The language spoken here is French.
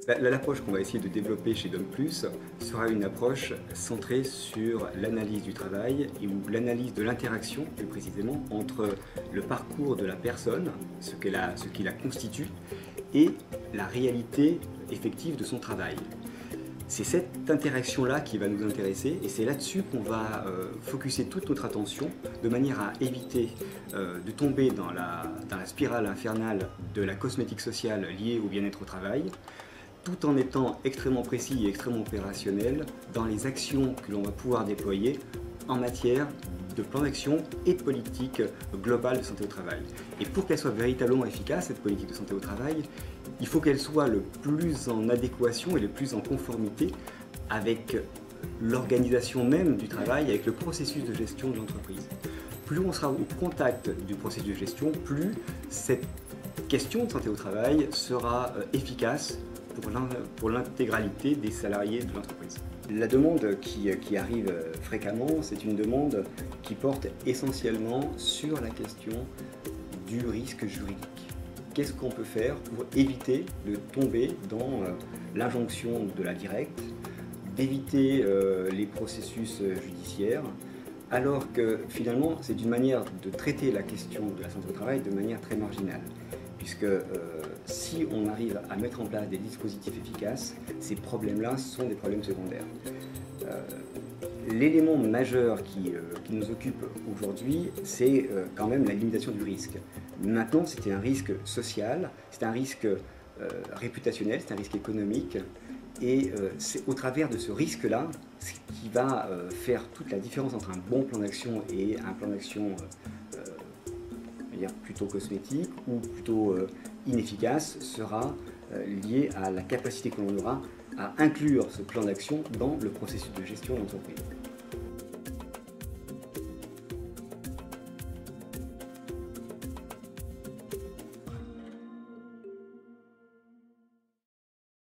L'approche qu'on va essayer de développer chez Dom Plus sera une approche centrée sur l'analyse du travail ou l'analyse de l'interaction, plus précisément, entre le parcours de la personne, ce qui la constitue, et la réalité effective de son travail. C'est cette interaction-là qui va nous intéresser et c'est là-dessus qu'on va focuser toute notre attention de manière à éviter de tomber dans la spirale infernale de la cosmétique sociale liée au bien-être au travail, tout en étant extrêmement précis et extrêmement opérationnel dans les actions que l'on va pouvoir déployer en matière de plan d'action et de politique globale de santé au travail. Et pour qu'elle soit véritablement efficace, cette politique de santé au travail, il faut qu'elle soit le plus en adéquation et le plus en conformité avec l'organisation même du travail, avec le processus de gestion de l'entreprise. Plus on sera au contact du processus de gestion, plus cette question de santé au travail sera efficace pour l'intégralité des salariés de l'entreprise. La demande qui arrive fréquemment, c'est une demande qui porte essentiellement sur la question du risque juridique. Qu'est-ce qu'on peut faire pour éviter de tomber dans l'injonction de la directe, d'éviter les processus judiciaires, alors que finalement c'est une manière de traiter la question de la santé au travail de manière très marginale. Puisque si on arrive à mettre en place des dispositifs efficaces, ces problèmes-là sont des problèmes secondaires. L'élément majeur qui nous occupe aujourd'hui, c'est quand même la limitation du risque. Maintenant, c'était un risque social, c'est un risque réputationnel, c'est un risque économique, et c'est au travers de ce risque-là ce qui va faire toute la différence entre un bon plan d'action et un plan d'action plutôt cosmétique ou plutôt inefficace sera lié à la capacité que l'on aura à inclure ce plan d'action dans le processus de gestion de l'entreprise.